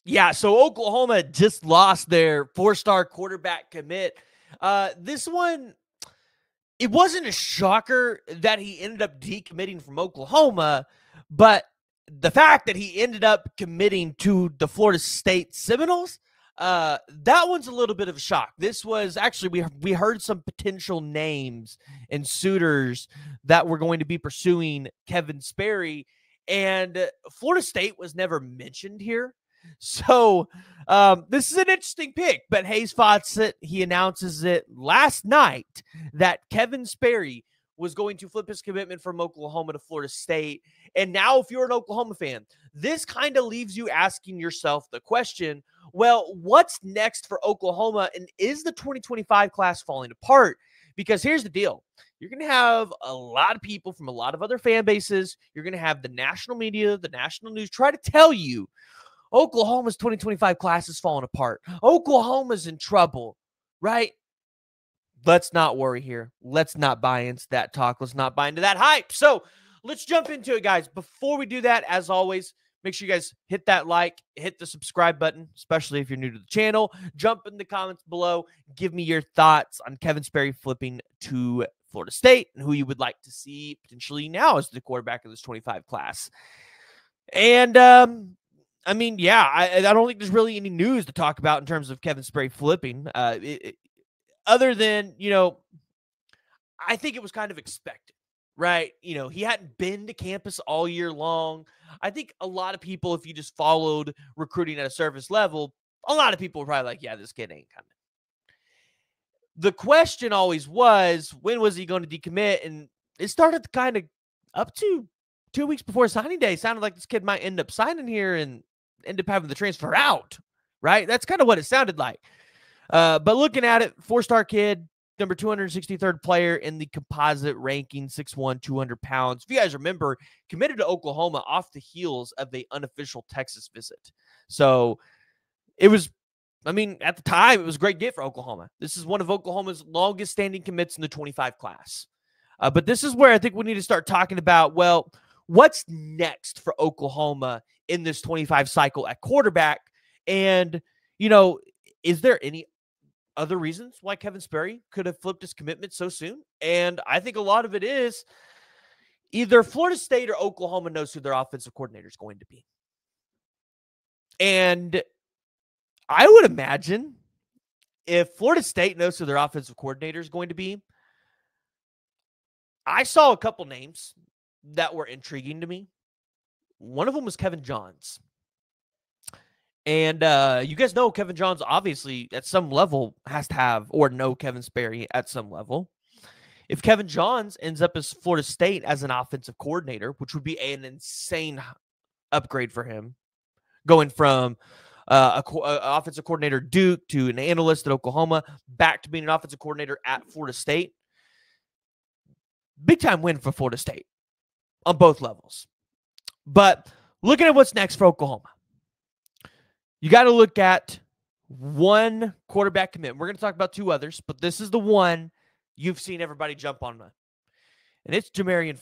Yeah, so Oklahoma just lost their four-star quarterback commit. This one, it wasn't a shocker that he ended up decommitting from Oklahoma, but the fact that he ended up committing to the Florida State Seminoles, that one's a little bit of a shock. This was actually, we heard some potential names and suitors that were going to be pursuing Kevin Sperry, and Florida State was never mentioned here. So this is an interesting pick, but Hayes Fawcett, he announces it last night that Kevin Sperry was going to flip his commitment from Oklahoma to Florida State. And now if you're an Oklahoma fan, this kind of leaves you asking yourself the question, well, what's next for Oklahoma? And is the 2025 class falling apart? Because here's the deal. You're going to have a lot of people from a lot of other fan bases. You're going to have the national media, the national news try to tell you Oklahoma's 2025 class is falling apart. Oklahoma's in trouble, right? Let's not worry here. Let's not buy into that talk. Let's not buy into that hype. So let's jump into it, guys. Before we do that, as always, make sure you guys hit that like, hit the subscribe button, especially if you're new to the channel. Jump in the comments below. Give me your thoughts on Kevin Sperry flipping to Florida State and who you would like to see potentially now as the quarterback of this 25 class. And, I mean, yeah, I don't think there's really any news to talk about in terms of Kevin Sperry flipping. Other than, I think it was kind of expected, right? He hadn't been to campus all year long. I think a lot of people, if you just followed recruiting at a surface level, a lot of people were probably like, yeah, this kid ain't coming. The question always was, when was he going to decommit? And it started kind of up to 2 weeks before signing day. It sounded like this kid might end up signing here and end up having the transfer out, right? That's kind of what it sounded like. But looking at it, four-star kid, number 263rd player in the composite ranking, 6'1", 200 pounds. If you guys remember, committed to Oklahoma off the heels of the unofficial Texas visit. So it was, at the time, it was a great get for Oklahoma. This is one of Oklahoma's longest standing commits in the 25 class. But this is where I think we need to start talking about, well, what's next for Oklahoma in this 25 cycle at quarterback? And, is there any other reasons why Kevin Sperry could have flipped his commitment so soon? And I think a lot of it is either Florida State or Oklahoma knows who their offensive coordinator is going to be. And I would imagine if Florida State knows who their offensive coordinator is going to be, I saw a couple names that were intriguing to me. One of them was Kevin Johns. And you guys know Kevin Johns obviously at some level has to have or know Kevin Sperry at some level. If Kevin Johns ends up as Florida State as an offensive coordinator, which would be an insane upgrade for him, going from an offensive coordinator at Duke to an analyst at Oklahoma back to being an offensive coordinator at Florida State, big time win for Florida State on both levels. But looking at what's next for Oklahoma, you got to look at one quarterback commit. We're going to talk about two others, but this is the one you've seen everybody jump on. And it's Jamarian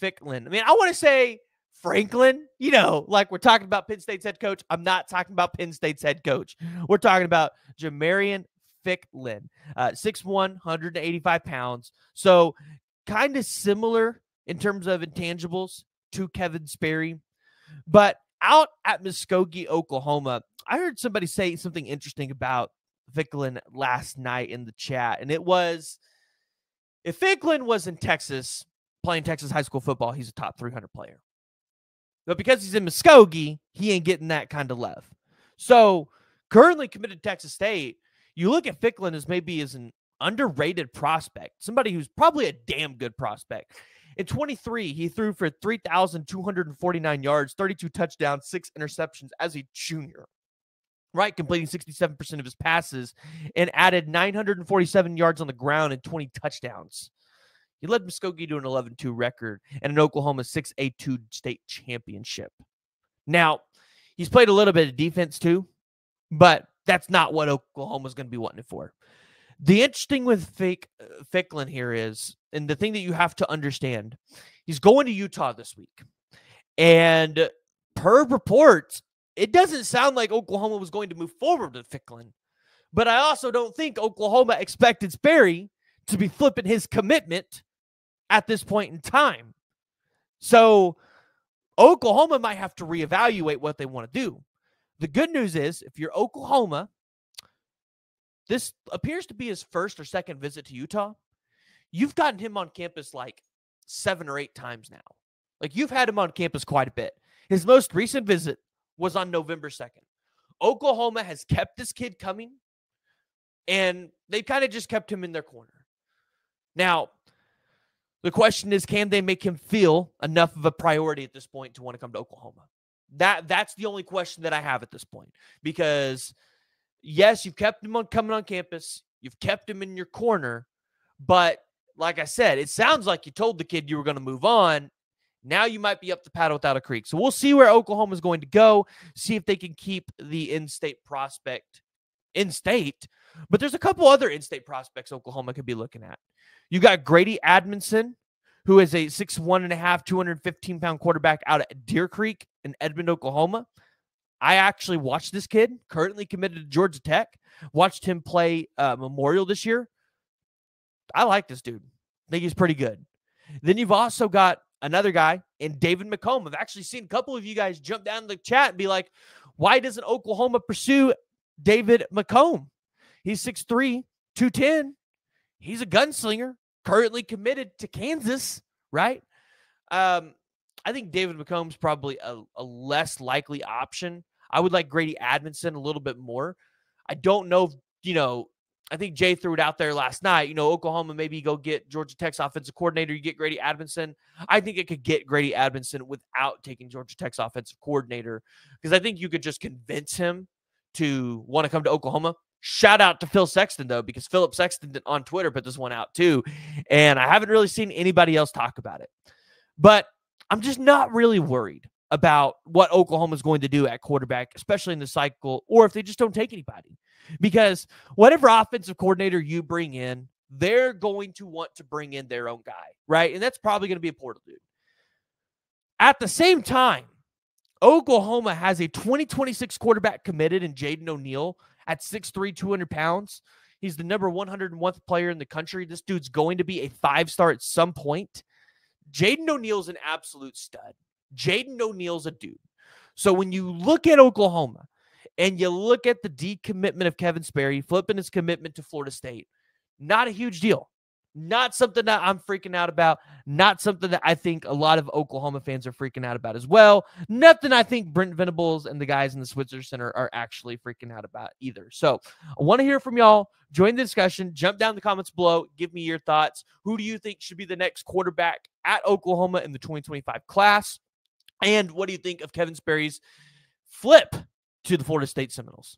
Ficklin. I want to say Franklin, like we're talking about Penn State's head coach. I'm not talking about Penn State's head coach. We're talking about Jamarian Ficklin, 6'1", 185 pounds. So kind of similar in terms of intangibles to Kevin Sperry. But out at Muskogee, Oklahoma, I heard somebody say something interesting about Ficklin last night in the chat. And it was, if Ficklin was in Texas, playing Texas high school football, he's a top 300 player. But because he's in Muskogee, he ain't getting that kind of love. So currently committed to Texas State, you look at Ficklin as maybe as an underrated prospect, somebody who's probably a damn good prospect. In 23, he threw for 3,249 yards, 32 touchdowns, 6 interceptions as a junior, right? Completing 67% of his passes and added 947 yards on the ground and 20 touchdowns. He led Muskogee to an 11-2 record and an Oklahoma 6A2 state championship. Now, he's played a little bit of defense too, but that's not what Oklahoma's going to be wanting it for. The interesting with Ficklin here is, and the thing that you have to understand, he's going to Utah this week. And per reports, it doesn't sound like Oklahoma was going to move forward with Ficklin. But I also don't think Oklahoma expected Sperry to be flipping his commitment at this point in time. So Oklahoma might have to reevaluate what they want to do. The good news is, if you're Oklahoma, this appears to be his first or second visit to Utah. You've gotten him on campus like 7 or 8 times now. Like, you've had him on campus quite a bit. His most recent visit was on November 2nd. Oklahoma has kept this kid coming, and they've kind of just kept him in their corner. Now, the question is, can they make him feel enough of a priority at this point to want to come to Oklahoma? That's the only question that I have at this point. Because, yes, you've kept him on coming on campus. You've kept him in your corner. But, like I said, it sounds like you told the kid you were going to move on. Now you might be up the paddle without a creek. So we'll see where Oklahoma is going to go, see if they can keep the in-state prospect in-state. But there's a couple other in-state prospects Oklahoma could be looking at. You got Grady Admonson, who is a 6'1.5", 215-pound quarterback out at Deer Creek in Edmond, Oklahoma. I actually watched this kid, currently committed to Georgia Tech. Watched him play Memorial this year. I like this dude. I think he's pretty good. Then you've also got another guy in David McComb. I've actually seen a couple of you guys jump down in the chat and be like, why doesn't Oklahoma pursue David McComb? He's 6'3", 210. He's a gunslinger, currently committed to Kansas, right? I think David McComb's probably a less likely option. I would like Grady Admonson a little bit more. I don't know if, I think Jay threw it out there last night. Oklahoma maybe go get Georgia Tech's offensive coordinator. You get Grady Admonson. I think it could get Grady Admonson without taking Georgia Tech's offensive coordinator, because I think you could just convince him to want to come to Oklahoma. Shout out to Phil Sexton, though, because Philip Sexton on Twitter put this one out too, and I haven't really seen anybody else talk about it. But I'm just not really worried about what Oklahoma is going to do at quarterback, especially in the cycle, or if they just don't take anybody. Because whatever offensive coordinator you bring in, they're going to want to bring in their own guy, right? And that's probably going to be a portal dude. At the same time, Oklahoma has a 2026 quarterback committed in Jaden O'Neal at 6'3", 200 pounds. He's the number 101st player in the country. This dude's going to be a 5-star at some point. Jaden O'Neal's an absolute stud. Jaden O'Neal's a dude. So when you look at Oklahoma and you look at the decommitment of Kevin Sperry, flipping his commitment to Florida State, not a huge deal. Not something that I'm freaking out about. Not something that I think a lot of Oklahoma fans are freaking out about as well. Nothing I think Brent Venables and the guys in the Switzer Center are actually freaking out about either. So I want to hear from y'all. Join the discussion. Jump down in the comments below. Give me your thoughts. Who do you think should be the next quarterback at Oklahoma in the 2025 class? And what do you think of Kevin Sperry's flip to the Florida State Seminoles?